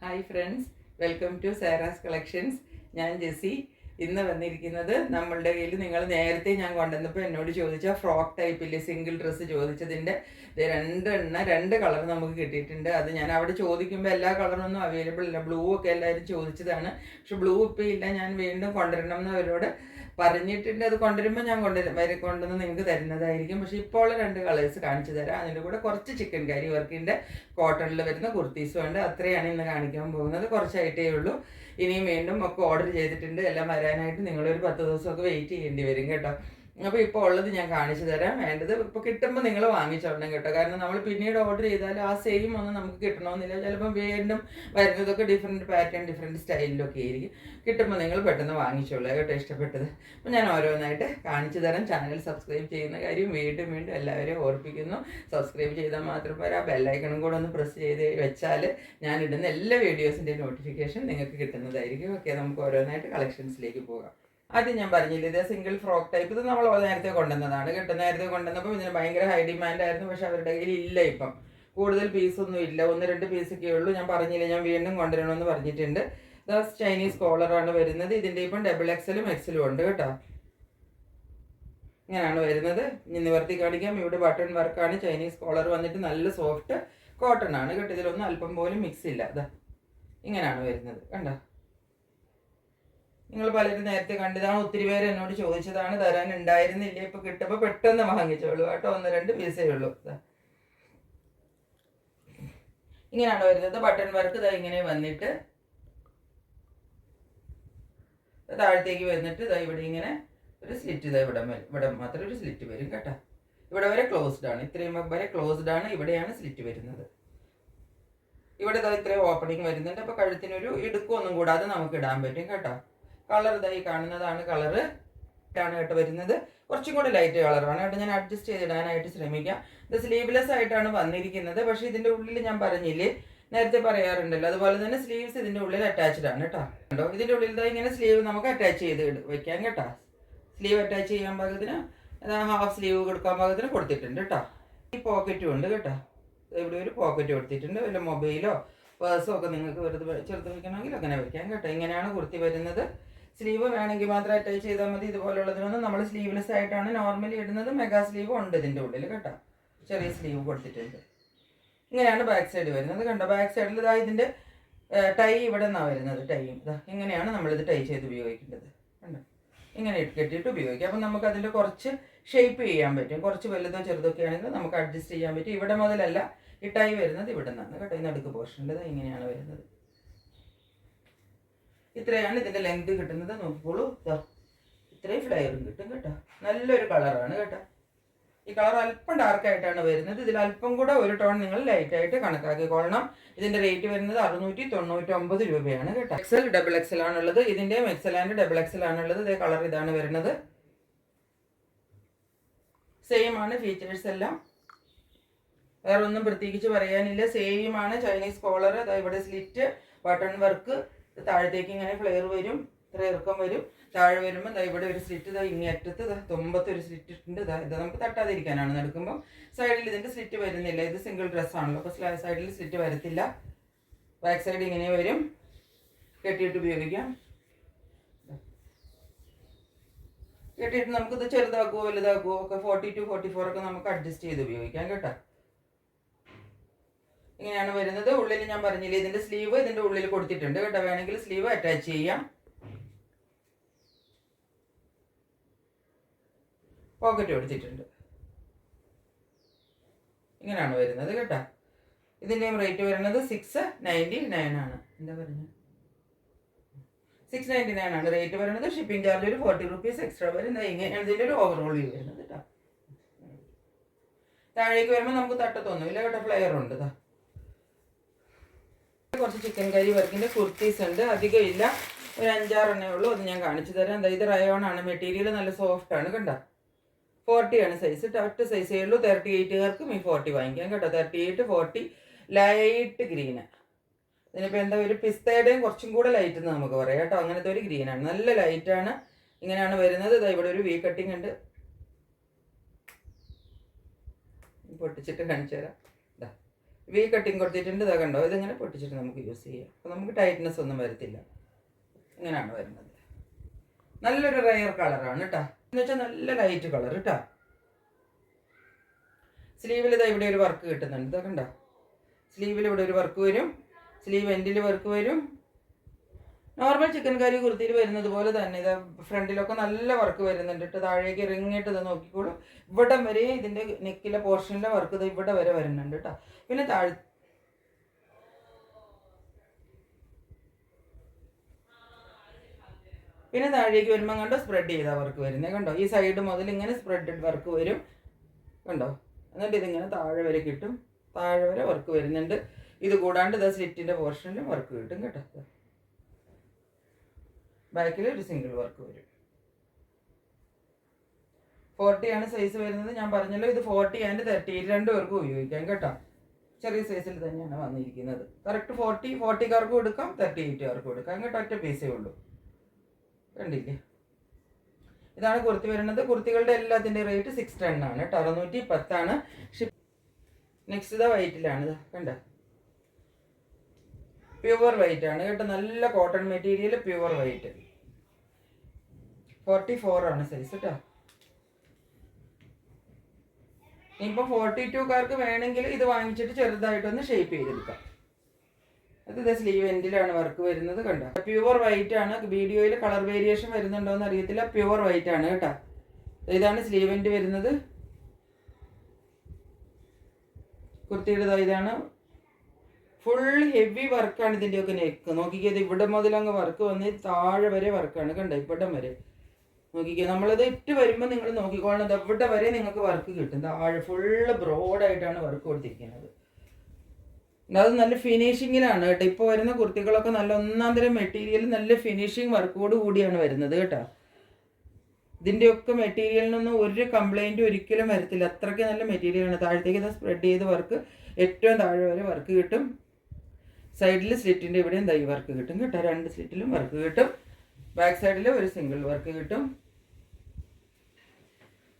Hi friends, welcome to Sara's collections. ഞാൻ Jessy. ഇന്ന് വന്നിരിക്കുന്നത് നമ്മളുടെ കയ്യിൽ നിങ്ങൾ നേരത്തെ ഞാൻ കൊണ്ടുവന്നപ്പോൾ എന്നോട് ചോദിച്ച ഫ്രോക്ക് ടൈപ്പിൽ സിംഗിൾ ഡ്രസ്സ് ചോദിച്ചതിൻ്റെ രണ്ട് കളർ നമുക്ക് കിട്ടിയിട്ടുണ്ട്. അത് ഞാൻ അവിടെ ചോദിക്കുമ്പോൾ എല്ലാ കളറൊന്നും അവൈലബിൾ ഇല്ല. ബ്ലൂ ഒക്കെ എല്ലാവരും ചോദിച്ചതാണ്, പക്ഷെ ബ്ലൂ ഇപ്പോൾ ഇല്ല. ഞാൻ വീണ്ടും കൊണ്ടുവരണം എന്ന് അവരോട് പറഞ്ഞിട്ടുണ്ട്. അത് കൊണ്ടുവരുമ്പോൾ ഞാൻ കൊണ്ടുവന്ന് നിങ്ങൾക്ക് തരുന്നതായിരിക്കും. പക്ഷേ ഇപ്പോൾ ഉള്ള രണ്ട് കളേഴ്സ് കാണിച്ചു തരാം. അതിൻ്റെ കൂടെ കുറച്ച് ചിക്കൻ കറി വർക്കിൻ്റെ കോട്ടണിൽ വരുന്ന കുർത്തീസും ഉണ്ട്. അത്രയാണ് ഇന്ന് കാണിക്കാൻ പോകുന്നത്. കുറച്ചായിട്ടേ ഉള്ളൂ. ഇനിയും വീണ്ടും ഒക്കെ ഓർഡർ ചെയ്തിട്ടുണ്ട്. എല്ലാം വരാനായിട്ട് നിങ്ങളൊരു 10 ദിവസമൊക്കെ വെയിറ്റ് ചെയ്യേണ്ടി വരും കേട്ടോ. അപ്പോൾ ഇപ്പോൾ ഉള്ളത് ഞാൻ കാണിച്ചു തരാം. വേണ്ടത് ഇപ്പോൾ കിട്ടുമ്പോൾ നിങ്ങൾ വാങ്ങിച്ചോളണം കേട്ടോ. കാരണം നമ്മൾ പിന്നീട് ഓർഡർ ചെയ്താൽ ആ സെയിം ഒന്നും നമുക്ക് കിട്ടണമെന്നില്ല. ചിലപ്പോൾ വീണ്ടും വരുന്നതൊക്കെ ഡിഫറെൻറ്റ് പാറ്റേൺ, ഡിഫറെൻറ്റ് സ്റ്റൈലിലൊക്കെ ആയിരിക്കും. കിട്ടുമ്പോൾ നിങ്ങൾ പെട്ടെന്ന് വാങ്ങിച്ചോളൂ കേട്ടോ, ഇഷ്ടപ്പെട്ടത്. അപ്പോൾ ഞാൻ ഓരോന്നായിട്ട് കാണിച്ചു തരാം. ചാനൽ സബ്സ്ക്രൈബ് ചെയ്യുന്ന കാര്യം വീണ്ടും വീണ്ടും എല്ലാവരെയും ഓർപ്പിക്കുന്നു. സബ്സ്ക്രൈബ് ചെയ്താൽ മാത്രം പോരാ, ബെല്ലൈക്കണും കൂടെ ഒന്ന് പ്രസ് ചെയ്ത് വെച്ചാൽ ഞാനിടുന്ന എല്ലാ വീഡിയോസിൻ്റെ നോട്ടിഫിക്കേഷൻ നിങ്ങൾക്ക് കിട്ടുന്നതായിരിക്കും. ഓക്കെ, നമുക്ക് ഓരോന്നായിട്ട് കളക്ഷൻസിലേക്ക് പോകാം. ആദ്യം ഞാൻ പറഞ്ഞില്ല, ഇത് സിംഗിൾ ഫ്രോക്ക് ടൈപ്പ്. ഇത് നമ്മൾ നേരത്തെ കൊണ്ടുവന്നതാണ് കേട്ടോ. നേരത്തെ കൊണ്ടുവന്നപ്പോൾ ഇതിന് ഭയങ്കര ഹൈ ഡിമാൻഡ് ആയിരുന്നു. പക്ഷെ അവരുടെ കയ്യിൽ ഇല്ല, ഇപ്പം കൂടുതൽ പീസൊന്നും ഇല്ല. 1-2 പീസൊക്കെ ഉള്ളൂ. ഞാൻ പറഞ്ഞില്ല, ഞാൻ വീണ്ടും കൊണ്ടുവരണമെന്ന് പറഞ്ഞിട്ടുണ്ട്. ഇത് ചൈനീസ് കോളറാണ് വരുന്നത്. ഇതിൻ്റെ ഇപ്പം XXL XL ഉണ്ട് കേട്ടോ. ഇങ്ങനെയാണ് വരുന്നത്. നിവർത്തി കാണിക്കാം. ഇവിടെ ബട്ടൺ വർക്കാണ്. ചൈനീസ് കോളർ വന്നിട്ട് നല്ല സോഫ്റ്റ് കോട്ടൺ ആണ് കേട്ടോ. ഇതിലൊന്നും അല്പം പോലും മിക്സ് ഇല്ല. അതാ ഇങ്ങനെയാണ് വരുന്നത്, കണ്ടോ. നിങ്ങൾ പലരും നേരത്തെ കണ്ടതാണ്. ഒത്തിരി പേര് എന്നോട് ചോദിച്ചതാണ്, തരാനുണ്ടായിരുന്നില്ല. ഇപ്പൊ കിട്ടുമ്പോൾ പെട്ടെന്ന് വാങ്ങിച്ചോളൂ കേട്ടോ. 1-2 പീസേ ഉള്ളൂ. ഇങ്ങനെയാണ് വരുന്നത്. ബട്ടൺ വർക്ക് ഇതാ ഇങ്ങനെ വന്നിട്ട് താഴത്തേക്ക് വന്നിട്ട് ഇതാ ഇവിടെ ഇങ്ങനെ ഒരു സ്ലിറ്റ്. ഇതാ ഇവിടെ മാത്രം ഒരു സ്ലിറ്റ് വരും കേട്ടോ. ഇവിടെ വരെ ക്ലോസ്ഡ് ആണ്. ഇത്രയും വരെ ക്ലോസ്ഡ് ആണ്. ഇവിടെയാണ് സ്ലിറ്റ് വരുന്നത്. ഇവിടെ ഇതാ ഇത്രയും ഓപ്പണിങ് വരുന്നുണ്ട്. അപ്പൊ കഴുത്തിനൊരു ഇടുക്കൊന്നും കൂടാതെ നമുക്ക് ഇടാൻ പറ്റും കേട്ടോ. കളർ ഇതായി കാണുന്നതാണ് കളറ് ആണ് കേട്ടോ വരുന്നത്. കുറച്ചും കൂടെ ലൈറ്റ് കളറാണ് കേട്ടോ. ഞാൻ അഡ്ജസ്റ്റ് ചെയ്തിടാനായിട്ട് ശ്രമിക്കാം. ഇത് സ്ലീവ്ലെസ് ആയിട്ടാണ് വന്നിരിക്കുന്നത്. പക്ഷേ ഇതിൻ്റെ ഉള്ളിൽ ഞാൻ പറഞ്ഞില്ലേ, നേരത്തെ പറയാറുണ്ടല്ലോ, അതുപോലെ തന്നെ സ്ലീവ്സ് ഇതിൻ്റെ ഉള്ളിൽ അറ്റാച്ച്ഡ് ആണ് കേട്ടോ. കേട്ടോ, ഇതിൻ്റെ ഉള്ളിൽ ഇങ്ങനെ സ്ലീവ് നമുക്ക് അറ്റാച്ച് ചെയ്ത് വെക്കാം കേട്ടോ. സ്ലീവ് അറ്റാച്ച് ചെയ്യാൻ പാകത്തിന്, ഹാഫ് സ്ലീവ് കൊടുക്കാൻ പാകത്തിന് കൊടുത്തിട്ടുണ്ട് കേട്ടോ. ഈ പോക്കറ്റും ഉണ്ട് കേട്ടോ. ഇവിടെ ഒരു പോക്കറ്റ് കൊടുത്തിട്ടുണ്ട്. വല്ല മൊബൈലോ പേഴ്സോ ഒക്കെ നിങ്ങൾക്ക് വെറുതെ ചെറുത്ത് വയ്ക്കണമെങ്കിൽ അങ്ങനെ വെക്കാം കേട്ടോ. ഇങ്ങനെയാണ് കുർത്തി വരുന്നത്. സ്ലീവ് വേണമെങ്കിൽ മാത്രം അറ്റാച്ച് ചെയ്താൽ മതി. ഇതുപോലുള്ളതിനൊന്നും നമ്മൾ സ്ലീവ്ലെസ് ആയിട്ടാണ് നോർമലി ഇടുന്നത്. മെഗാ സ്ലീവ് ഉണ്ട് ഇതിൻ്റെ ഉള്ളിൽ കേട്ടോ. ചെറിയ സ്ലീവ് കൊടുത്തിട്ടുണ്ട്. ഇങ്ങനെയാണ് ബാക്ക് സൈഡ് വരുന്നത് കണ്ടോ. ബാക്ക് സൈഡിൽ ഇതാ ഇതിൻ്റെ ടൈ ഇവിടെ നിന്നാണ് വരുന്നത്. ടൈയും ഇതാ ഇങ്ങനെയാണ് നമ്മളിത് ടൈ ചെയ്ത് ഉപയോഗിക്കേണ്ടത് കണ്ടോ. ഇങ്ങനെ കെട്ടിയിട്ട് ഉപയോഗിക്കാം. അപ്പം നമുക്ക് അതിൻ്റെ കുറച്ച് ഷേപ്പ് ചെയ്യാൻ പറ്റും. കുറച്ച് വലുതോ ചെറുതൊക്കെ ആണെങ്കിൽ നമുക്ക് അഡ്ജസ്റ്റ് ചെയ്യാൻ പറ്റും. ഇവിടെ മുതലല്ല ഈ ടൈ വരുന്നത് ഇവിടെ നിന്നാണ് കേട്ടോ. ഈ നടുക്ക് പോർഷനിൽ ഇങ്ങനെയാണ് വരുന്നത്. ഇത്രയാണ് ഇതിൻ്റെ ലെങ്ത് കിട്ടുന്നത്. നോക്കിക്കോളൂ, ഇത്രയും ഫ്ലെയറും കിട്ടും കേട്ടോ. നല്ലൊരു കളറാണ് കേട്ടോ. ഈ കളർ അല്പം ഡാർക്കായിട്ടാണ് വരുന്നത്. ഇതിൽ അല്പം കൂടെ ഒരു ടോൺ നിങ്ങൾ ലൈറ്റായിട്ട് കണക്കാക്കിക്കൊള്ളണം. ഇതിൻ്റെ റേറ്റ് വരുന്നത് 699 രൂപയാണ് കേട്ടോ. XL XXL ആണുള്ളത്. ഇതിൻ്റെയും XL ആൻഡ് XXL ആണുള്ളത്. ഇതേ കളർ ഇതാണ് വരുന്നത്. സെയിം ആണ് ഫീച്ചേഴ്സ് എല്ലാം. വേറെ ഒന്നും പ്രത്യേകിച്ച് പറയാനില്ല. സെയിം ആണ്. ചൈനീസ് കോളർ, ഇവിടെ സ്ലിറ്റ്, ബട്ടൺ വർക്ക്, താഴത്തേക്ക് ഇങ്ങനെ ഫ്ലെയർ വരും, ഇത്ര ഇറക്കം വരും. താഴെ വരുമ്പോൾ ഇവിടെ ഒരു സ്ലിറ്റ്, ഇങ്ങേ അറ്റത്ത് തുമ്പത്ത് ഒരു സ്ലിറ്റ് ഉണ്ട്. ഇത് നമുക്ക് തട്ടാതിരിക്കാനാണ് നടക്കുമ്പോൾ. സൈഡിൽ ഇതിൻ്റെ സ്ലിറ്റ് വരുന്നില്ല. ഇത് സിംഗിൾ ഡ്രസ്സാണല്ലോ, അപ്പോൾ സൈഡിൽ സ്ലിറ്റ് വരത്തില്ല. ബാക്ക് സൈഡ് ഇങ്ങനെ വരും. കെട്ടിയിട്ട് ഉപയോഗിക്കാം. കെട്ടിയിട്ട് നമുക്കിത് ചെറുതാക്കുവോ വലുതാക്കുവോ ഒക്കെ 42, 44 ഒക്കെ നമുക്ക് അഡ്ജസ്റ്റ് ചെയ്ത് ഉപയോഗിക്കാം കേട്ടോ. ഇങ്ങനെയാണ് വരുന്നത്. ഉള്ളിൽ ഞാൻ പറഞ്ഞില്ലേ, ഇതിൻ്റെ സ്ലീവ് ഇതിൻ്റെ ഉള്ളിൽ കൊടുത്തിട്ടുണ്ട് കേട്ടോ. വേണമെങ്കിൽ സ്ലീവ് അറ്റാച്ച് ചെയ്യാം. പോക്കറ്റ് കൊടുത്തിട്ടുണ്ട്. ഇങ്ങനെയാണ് വരുന്നത് കേട്ടോ. ഇതിൻ്റെയും റേറ്റ് വരുന്നത് 699 ആണ്. എന്താ പറഞ്ഞത്, 699 ആണ് റേറ്റ് വരുന്നത്. ഷിപ്പിംഗ് ചാർജ് ഒരു 40 rupees എക്സ്ട്രാ വരും. ഇങ്ങനെയാണ് ഇതിൻ്റെ ഒരു ഓവറോൾ വ്യൂ വരുന്നത് കേട്ടോ. താഴേക്ക് വരുമ്പോൾ നമുക്ക് തട്ടത്തൊന്നുമില്ല കേട്ടോ. ഫ്ലെയർ ഉണ്ട്. കുറച്ച് ചിക്കൻ കറി വർക്കിൻ്റെ കുർത്തീസ് ഉണ്ട്. അധികം ഇല്ല, ഒരു 5-6 എണ്ണേ ഉള്ളൂ. അത് ഞാൻ കാണിച്ചു തരാം. ഇത് റയോൺ ആണ്. മെറ്റീരിയൽ നല്ല സോഫ്റ്റ് ആണ് കണ്ടോ. 40 ആണ് സൈസ്. ഒറ്റ സൈസേ ഉള്ളൂ. 38കാർക്കും ഈ 40 വാങ്ങിക്കാം കേട്ടോ. 38, 40 ലൈറ്റ് ഗ്രീന്. ഇതിനിപ്പോൾ എന്താ ഒരു പിസ്തയുടെയും കുറച്ചും കൂടെ ലൈറ്റ് എന്ന് നമുക്ക് പറയാം കേട്ടോ. അങ്ങനത്തെ ഒരു ഗ്രീനാണ്. നല്ല ലൈറ്റാണ്. ഇങ്ങനെയാണ് വരുന്നത്. ഇവിടെ ഒരു വി കട്ടിങ് ഉണ്ട്. പൊട്ടിച്ചിട്ട് കാണിച്ചു തരാം. വി കട്ടിങ് കൊടുത്തിട്ടുണ്ട്. ഇതാ കണ്ടോ, ഇതിങ്ങനെ പൊട്ടിച്ചിട്ട് നമുക്ക് യൂസ് ചെയ്യാം. അപ്പോൾ നമുക്ക് ടൈറ്റ്നെസ് ഒന്നും വരത്തില്ല. ഇങ്ങനെയാണ് വരുന്നത്. നല്ലൊരു റയർ കളറാണ് കേട്ടോ, എന്ന് വെച്ചാൽ നല്ല ലൈറ്റ് കളർ കേട്ടോ. സ്ലീവിൽ ഇതാ ഇവിടെ ഒരു വർക്ക് കിട്ടുന്നുണ്ട്. ഇതൊക്കെ ഉണ്ടോ, സ്ലീവിൽ ഇവിടെ ഒരു വർക്ക് വരും, സ്ലീവ് എൻഡിൽ വർക്ക് വരും. നോർമൽ ചിക്കൻ കറി കുർത്തിയിൽ വരുന്നത് പോലെ തന്നെ ഇത് ഫ്രണ്ടിലൊക്കെ നല്ല വർക്ക് വരുന്നുണ്ട് കേട്ടോ. താഴേക്ക് ഇറങ്ങിയിട്ട് ഇത് നോക്കിക്കോളൂ, ഇവിടെ വരെ ഇതിൻ്റെ നെക്കിലെ പോർഷനിലെ വർക്ക് ഇത് ഇവിടെ വരെ വരുന്നുണ്ട് കേട്ടോ. പിന്നെ താഴേക്ക് വരുമ്പോൾ കണ്ടോ സ്പ്രെഡ് ചെയ്ത വർക്ക് വരുന്നത് കണ്ടോ. ഈ സൈഡ് മുതൽ ഇങ്ങനെ സ്പ്രെഡ് വർക്ക് വരും കണ്ടോ. എന്നിട്ട് ഇതിങ്ങനെ താഴെ വരെ കിട്ടും, താഴെ വരെ വർക്ക് വരുന്നുണ്ട്. ഇത് കൂടാണ്ട് ഇതാ സ്ലിറ്റിൻ്റെ പോർഷനിലും വർക്ക് കിട്ടും കേട്ടോ. ബാക്കിൽ ഒരു സിംഗിൾ വർക്ക് വരും. 40 ആണ് സൈസ് വരുന്നത്. ഞാൻ പറഞ്ഞല്ലോ ഇത് 40 ആൻഡ് 30 രണ്ട് പേർക്കും ഉപയോഗിക്കാം കേട്ടോ. ചെറിയ സൈസിൽ തന്നെയാണ് വന്നിരിക്കുന്നത്. കറക്റ്റ് 40കാർക്കും എടുക്കാം, 38കാർക്കും എടുക്കാം കേട്ടോ. ഒറ്റ പീസേ ഉള്ളൂ, കണ്ടില്ലേ. ഇതാണ് കുർത്തി വരുന്നത്. കുർത്തികളുടെ എല്ലാത്തിൻ്റെ റേറ്റ് 610 ആണ് കേട്ടോ, 610 ആണ്. നെക്സ്റ്റ് ഇതാ വൈറ്റിലാണ്, ഇതാ കണ്ടോ, പ്യുവർ വൈറ്റ് ആണ് കേട്ടോ. നല്ല കോട്ടൺ മെറ്റീരിയൽ, പ്യുവർ വൈറ്റ്. 44 ആണ് സൈസ് കേട്ടോ. ഇപ്പം 42കാർക്ക് വേണമെങ്കിൽ ഇത് വാങ്ങിച്ചിട്ട് ചെറുതായിട്ടൊന്ന് ഷേപ്പ് ചെയ്തെടുക്കാം. അത് ഇത് സ്ലീവ് എൻഡിലാണ് വർക്ക് വരുന്നത് കണ്ടോ. പ്യുവർ വൈറ്റ് ആണ്. വീഡിയോയിൽ കളർ വേരിയേഷൻ വരുന്നുണ്ടോ എന്ന് അറിയത്തില്ല. പ്യുവർ വൈറ്റ് ആണ് കേട്ടോ. ഇതാണ് സ്ലീവ് എൻഡ് വരുന്നത്. കുർത്തിയുടെ ഇതാണ്. ഫുൾ ഹെവി വർക്കാണ് ഇതിൻ്റെയൊക്കെ നെക്ക്. നോക്കിക്കത് ഇവിടെ മുതലങ്ങ് വർക്ക് വന്ന് താഴെ വരെ വർക്കാണ് കണ്ടോ, ഇവിടം വരെ നോക്കിക്കുക. നമ്മളത് ഇട്ട് വരുമ്പോൾ നിങ്ങൾ നോക്കിക്കോളണം, ഇവിടെ വരെ നിങ്ങൾക്ക് വർക്ക് കിട്ടും. താഴെ ഫുള്ള് ബ്രോഡായിട്ടാണ് വർക്ക് കൊടുത്തിരിക്കുന്നത്. അത് നല്ല ഫിനിഷിങ്ങിലാണ് കേട്ടോ. ഇപ്പോൾ വരുന്ന കുർത്തികളൊക്കെ നല്ല ഒന്നാം തരം മെറ്റീരിയൽ, നല്ല ഫിനിഷിങ് വർക്കോട് കൂടിയാണ് വരുന്നത് കേട്ടോ. ഇതിൻ്റെയൊക്കെ മെറ്റീരിയലിനൊന്നും ഒരു കംപ്ലൈൻറ്റും ഒരിക്കലും വരത്തില്ല. അത്രയ്ക്ക് നല്ല മെറ്റീരിയലാണ്. താഴത്തേക്ക് ഇത് സ്പ്രെഡ് ചെയ്ത് വർക്ക് ഏറ്റവും താഴെ വരെ വർക്ക് കിട്ടും. സൈഡിൽ സ്ലിറ്റിൻ്റെ ഇവിടെയും തൈ വർക്ക് കിട്ടും കേട്ടോ. 2 സ്ലിറ്റിലും വർക്ക് കിട്ടും. ബാക്ക് സൈഡിൽ ഒരു സിംഗിൾ വർക്ക് കിട്ടും.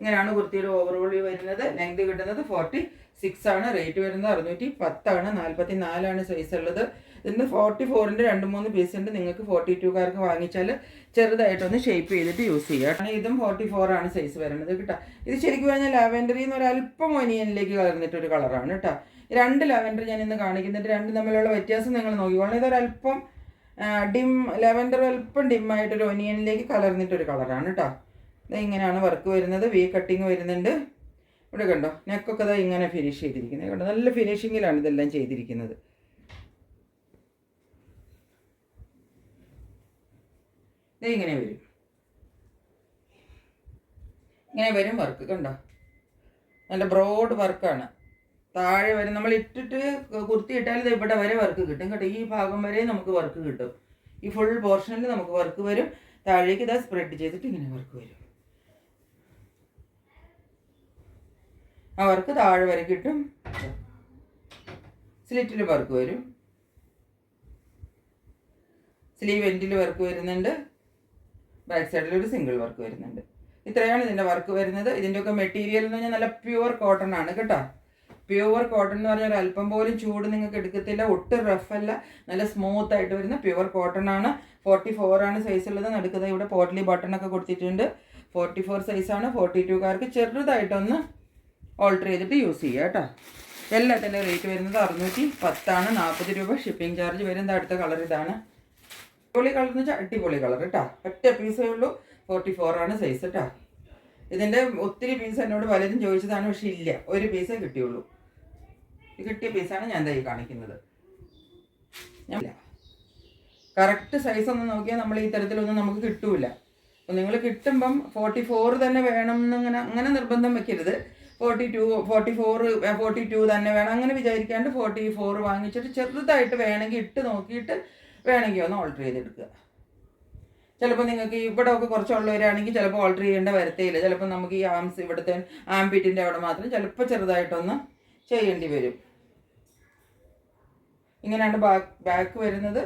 ഇങ്ങനെയാണ് കുർത്തിയുടെ ഓവറോൾ വരുന്നത്. ലെങ്ത് കിട്ടുന്നത് 46 ആണ്. റേറ്റ് വരുന്നത് 610 ആണ്. 44 ആണ് സൈസ് ഉള്ളത്. ഇതിന് 44ൻ്റെ 2-3 പീസ് ഉണ്ട്. നിങ്ങൾക്ക് 42കാർക്ക് വാങ്ങിച്ചാൽ ചെറുതായിട്ടൊന്ന് ഷേപ്പ് ചെയ്തിട്ട് യൂസ് ചെയ്യാം. ഇതും 44 ആണ് സൈസ് വരുന്നത് കേട്ടോ. ഇത് ശരിക്കും പറഞ്ഞാൽ ലാവൻഡറിൽ നിന്ന് ഒരല്പം ഒനിയനിലേക്ക് കലർന്നിട്ടൊരു കളറാണ് കേട്ടോ. 2 ലാവൻഡർ ഞാൻ ഇന്ന് കാണിക്കുന്നുണ്ട്. 2 തമ്മിലുള്ള വ്യത്യാസം നിങ്ങൾ നോക്കിക്കോളണം. ഇതൊരല്പം ലാവൻഡർ അല്പം ഡിമ്മായിട്ടൊരു ഒനിയനിലേക്ക് കലർന്നിട്ടൊരു കളറാണ് കേട്ടോ. ഇങ്ങനെയാണ് വർക്ക് വരുന്നത്. വി കട്ടിങ് വരുന്നുണ്ട്. ഇവിടെ കണ്ടോ, നെക്കൊക്കെ അതാ ഇങ്ങനെ ഫിനിഷ് ചെയ്തിരിക്കുന്നത് കണ്ടോ. നല്ല ഫിനിഷിങ്ങിലാണ് ഇതെല്ലാം ചെയ്തിരിക്കുന്നത്. ഇങ്ങനെ വരും, ഇങ്ങനെ വരും വർക്ക് കണ്ടോ. നല്ല ബ്രോഡ് വർക്കാണ്. താഴെ വരെ നമ്മൾ ഇട്ടിട്ട് കുർത്തി ഇട്ടാൽ ഇത് ഇവിടെ വരെ വർക്ക് കിട്ടും കേട്ടോ. ഈ ഭാഗം വരെ നമുക്ക് വർക്ക് കിട്ടും. ഈ ഫുൾ പോർഷനിൽ നമുക്ക് വർക്ക് വരും. താഴേക്ക് ഇതാ സ്പ്രെഡ് ചെയ്തിട്ട് ഇങ്ങനെ വർക്ക് വരും. ആ വർക്ക് താഴെ വരെ കിട്ടും. സ്ലിറ്റിൽ വർക്ക് വരും. സ്ലീവ് എൻഡിൽ വർക്ക് വരുന്നുണ്ട്. ബാക്ക് സൈഡിൽ ഒരു സിംഗിൾ വർക്ക് വരുന്നുണ്ട്. ഇത്രയാണ് ഇതിൻ്റെ വർക്ക് വരുന്നത്. ഇതിൻ്റെയൊക്കെ മെറ്റീരിയൽ എന്ന് പറഞ്ഞാൽ നല്ല പ്യുവർ കോട്ടൺ ആണ് കേട്ടോ. പ്യുവർ കോട്ടൺ എന്ന് പറഞ്ഞാൽ അല്പം പോലും ചൂട് നിങ്ങൾക്ക് എടുക്കത്തില്ല. ഒട്ടും റഫല്ല, നല്ല സ്മൂത്ത് ആയിട്ട് വരുന്ന പ്യുവർ കോട്ടൺ ആണ്. 44 ആണ് സൈസ് ഉള്ളത്. നടുക്കത് ഇവിടെ പോട്ട്ലി ബട്ടണൊക്കെ കൊടുത്തിട്ടുണ്ട്. 44 സൈസാണ്. 42കാർക്ക് ചെറുതായിട്ടൊന്ന് ഓൾട്ടർ ചെയ്തിട്ട് യൂസ് ചെയ്യുക കേട്ടോ. എല്ലാത്തിൻ്റെ റേറ്റ് വരുന്നത് 610 ആണ്. 40 രൂപ ഷിപ്പിംഗ് ചാർജ് വരുന്നത്. അടുത്ത കളർ ഇതാണ്. അടിപൊളി കളർ എന്ന് വെച്ചാൽ അടിപൊളി കളർ കേട്ടോ. ഒറ്റ പീസേ ഉള്ളൂ. 44 ആണ് സൈസ് കേട്ടോ. ഇതിൻ്റെ ഒത്തിരി പീസ് എന്നോട് പലരും ചോദിച്ചതാണ്, പക്ഷേ ഇല്ല, ഒരു പീസേ കിട്ടിയുള്ളൂ. കിട്ടിയ പീസാണ് ഞാൻ ഈ കാണിക്കുന്നത്. കറക്റ്റ് സൈസ് ഒന്ന് നോക്കിയാൽ നമ്മൾ ഈ തരത്തിലൊന്നും നമുക്ക് കിട്ടൂല. അപ്പോൾ നിങ്ങൾ കിട്ടുമ്പം 44 തന്നെ വേണം എന്നങ്ങനെ അങ്ങനെ നിർബന്ധം വെക്കരുത്. 42 തന്നെ വേണം അങ്ങനെ വിചാരിക്കാണ്ട് 44 വാങ്ങിച്ചിട്ട് ചെറുതായിട്ട് വേണമെങ്കിൽ ഇട്ട് നോക്കിയിട്ട് വേണമെങ്കിൽ ഒന്ന് ഓൾട്ടർ ചെയ്തെടുക്കുക. ചിലപ്പോൾ നിങ്ങൾക്ക് ഇവിടെ ഒക്കെ കുറച്ചുള്ളവരാണെങ്കിൽ ചിലപ്പോൾ ഓൾട്ടർ ചെയ്യേണ്ട വരത്തേയില്ല. ചിലപ്പോൾ നമുക്ക് ഈ ആംസ് ഇവിടുത്തെ ആംപിറ്റിൻ്റെ അവിടെ മാത്രം ചിലപ്പോൾ ചെറുതായിട്ടൊന്ന് ചെയ്യേണ്ടി വരും. ഇങ്ങനെയാണ് ബാക്ക് വരുന്നത്.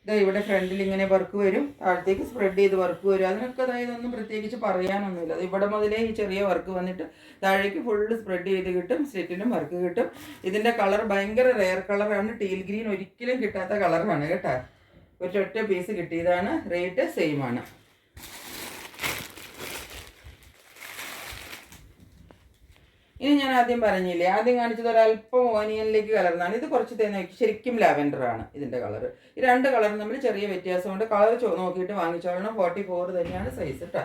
ഇതാ ഇവിടെ ഫ്രണ്ടിൽ ഇങ്ങനെ വർക്ക് വരും, താഴത്തേക്ക് സ്പ്രെഡ് ചെയ്ത് വർക്ക് വരും. അതിനൊക്കെ അതായത് ഒന്നും പ്രത്യേകിച്ച് പറയാനൊന്നുമില്ല. അത് ഇവിടെ മുതലേ ഈ ചെറിയ വർക്ക് വന്നിട്ട് താഴേക്ക് ഫുള്ള് സ്പ്രെഡ് ചെയ്ത് കിട്ടും. സ്ലിറ്റിലും വർക്ക് കിട്ടും. ഇതിൻ്റെ കളർ ഭയങ്കര റെയർ കളറാണ്. ടീൽ ഗ്രീൻ ഒരിക്കലും കിട്ടാത്ത കളറാണ് കേട്ടോ. ഒറ്റ പീസ് കിട്ടിയതാണ്. റേറ്റ് സെയിം ആണ്. ഇനി ഞാൻ ആദ്യം പറഞ്ഞില്ലേ, ആദ്യം കാണിച്ചത് ഒരല്പം ഓനിയനിലേക്ക് കലർന്നാണ്. ഇത് കുറച്ച് തേന്ന് ശരിക്കും ലാവെൻഡറാണ് ഇതിൻ്റെ കളർ. ഈ രണ്ട് കളറും തമ്മിൽ ചെറിയ വ്യത്യാസമുണ്ട്. കളർ നോക്കിയിട്ട് വാങ്ങിച്ചോളണം. 44 തന്നെയാണ് സൈസ് കേട്ടോ.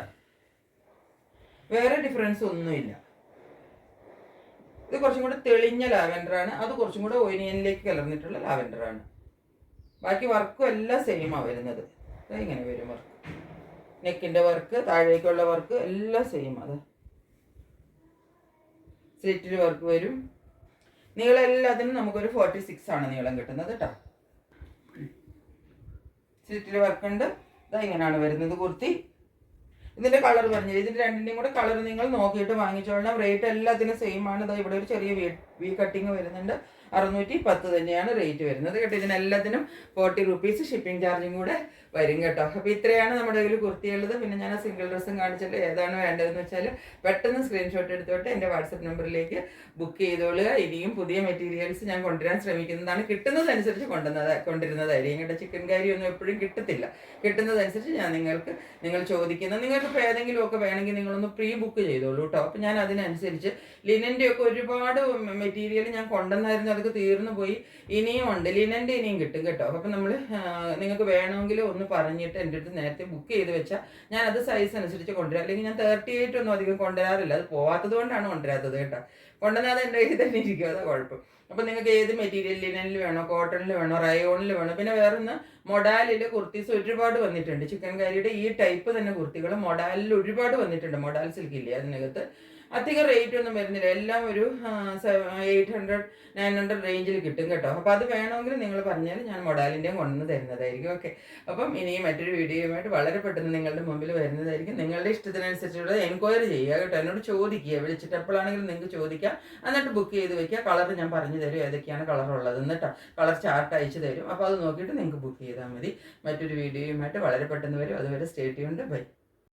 വേറെ ഡിഫറൻസ് ഒന്നുമില്ല. ഇത് കുറച്ചും കൂടെ തെളിഞ്ഞ ലാവെൻഡറാണ്. അത് കുറച്ചും കൂടെ ഓനിയനിലേക്ക് കലർന്നിട്ടുള്ള ലാവെൻഡറാണ്. ബാക്കി വർക്കും എല്ലാം സെയിമാണ് വരുന്നത്. ഇങ്ങനെ വരും വർക്ക്. നെക്കിൻ്റെ വർക്ക്, താഴേക്കുള്ള വർക്ക് എല്ലാം സെയിം. അത് സ്ലിറ്റിൽ വർക്ക് വരും. നീളം എല്ലാത്തിനും നമുക്കൊരു 46 ആണ് നീളം കിട്ടുന്നത് കേട്ടോ. സ്ലിറ്റിൽ വർക്ക് ഉണ്ട്. ഇതാ ഇങ്ങനെയാണ് വരുന്നത് കുർത്തി. ഇതിൻ്റെ കളർ പറഞ്ഞില്ല. ഇതിൻ്റെ രണ്ടിൻ്റെയും കൂടെ കളർ നിങ്ങൾ നോക്കിയിട്ട് വാങ്ങിച്ചോളണം. റേറ്റ് എല്ലാത്തിനും സെയിം ആണ്. ഇതാ ഇവിടെ ഒരു ചെറിയ വി കട്ടിങ് വരുന്നുണ്ട്. 610 തന്നെയാണ് റേറ്റ് വരുന്നത് കേട്ടോ. ഇതിനെല്ലാത്തിനും 40 റുപ്പീസ് ഷിപ്പിംഗ് ചാർജും കൂടെ വരും കേട്ടോ. അപ്പോൾ ഇത്രയാണ് നമ്മുടെ കയ്യിൽ കുർത്തിയുള്ളത്. പിന്നെ ഞാൻ ആ സിംഗിൾ ഡ്രസ്സും കാണിച്ചിട്ട് ഏതാണ് വേണ്ടതെന്ന് വെച്ചാൽ പെട്ടെന്ന് സ്ക്രീൻഷോട്ട് എടുത്തോട്ട് എൻ്റെ വാട്സപ്പ് നമ്പറിലേക്ക് ബുക്ക് ചെയ്തോളുക. ഇനിയും പുതിയ മെറ്റീരിയൽസ് ഞാൻ കൊണ്ടുവരാൻ ശ്രമിക്കുന്നതാണ്. കിട്ടുന്നതനുസരിച്ച് കൊണ്ടുവരുന്നതായിരിക്കും കേട്ടോ. ചിക്കൻ കറി ഒന്നും എപ്പോഴും കിട്ടത്തില്ല. കിട്ടുന്നതനുസരിച്ച് ഞാൻ നിങ്ങൾ ചോദിക്കുന്ന നിങ്ങൾക്കിപ്പോൾ ഏതെങ്കിലും ഒക്കെ വേണമെങ്കിൽ നിങ്ങളൊന്ന് പ്രീ ബുക്ക് ചെയ്തോളൂ കേട്ടോ. അപ്പോൾ ഞാൻ അതിനനുസരിച്ച് ലിനൻ്റെ ഒക്കെ ഒരുപാട് മെറ്റീരിയൽ ഞാൻ കൊണ്ടുവന്നായിരുന്നു. അതൊക്കെ തീർന്നു പോയി. ഇനിയും ഉണ്ട്. ലിനൻ്റെ ഇനിയും കിട്ടും കേട്ടോ. അപ്പം നമ്മൾ നിങ്ങൾക്ക് വേണമെങ്കിൽ ഒന്ന് പറഞ്ഞിട്ട് എൻ്റെ അടുത്ത് നേരത്തെ ബുക്ക് ചെയ്ത് വെച്ചാൽ ഞാൻ അത് സൈസ് അനുസരിച്ച് കൊണ്ടുവരാം. അല്ലെങ്കിൽ ഞാൻ 38 ഒന്നും അധികം കൊണ്ടുവരാറില്ല. അത് പോവാത്തത് കൊണ്ടാണ് കൊണ്ടുവരാത്തത് കേട്ടോ. കൊണ്ടുവന്നാൽ എൻ്റെ കയ്യിൽ തന്നെ ഇരിക്കും. അതാ കുഴപ്പം. അപ്പോൾ നിങ്ങൾക്ക് ഏത് മെറ്റീരിയൽ, ലിനനിൽ വേണോ, കോട്ടണിൽ വേണോ, റയോണിൽ വേണോ. പിന്നെ വേറൊന്ന് മൊഡാലിൽ കുർത്തീസ് ഒരുപാട് വന്നിട്ടുണ്ട്. ചിക്കൻ കറിയുടെ ഈ ടൈപ്പ് തന്നെ കുർത്തികൾ മൊഡാലിൽ ഒരുപാട് വന്നിട്ടുണ്ട്. മൊഡാൽ സിൽക്കില്ലേ അതിനകത്ത്. അധികം റേറ്റ് ഒന്നും വരുന്നില്ല. എല്ലാം ഒരു 800-900 റേഞ്ചിൽ കിട്ടും കേട്ടോ. അപ്പോൾ അത് വേണമെങ്കിൽ നിങ്ങൾ പറഞ്ഞാൽ ഞാൻ മൊഡാലിൻ്റെയും കൊണ്ടുവന്ന് തരുന്നതായിരിക്കും. ഓക്കെ. അപ്പം ഇനിയും മറ്റൊരു വീഡിയോയുമായിട്ട് വളരെ പെട്ടെന്ന് നിങ്ങളുടെ മുമ്പിൽ വരുന്നതായിരിക്കും. നിങ്ങളുടെ ഇഷ്ടത്തിനനുസരിച്ചുള്ള എൻക്വയറി ചെയ്യുക കേട്ടോ. എന്നോട് ചോദിക്കുക. വിളിച്ചിട്ട് എപ്പോഴാണെങ്കിലും നിങ്ങൾക്ക് ചോദിക്കാം. എന്നിട്ട് ബുക്ക് ചെയ്ത് വയ്ക്കുക. കളർ ഞാൻ പറഞ്ഞു തരും ഏതൊക്കെയാണ് കളർ ഉള്ളതെന്ന് കേട്ടോ. കളർ ചാർട്ട് അയച്ചു തരും. അപ്പോൾ അത് നോക്കിയിട്ട് നിങ്ങൾക്ക് ബുക്ക് ചെയ്താൽ മതി. മറ്റൊരു വീഡിയോയുമായിട്ട് വളരെ പെട്ടെന്ന് വരും. അതുവരെ സ്റ്റേ ട്യൂൺഡ്. ബൈ.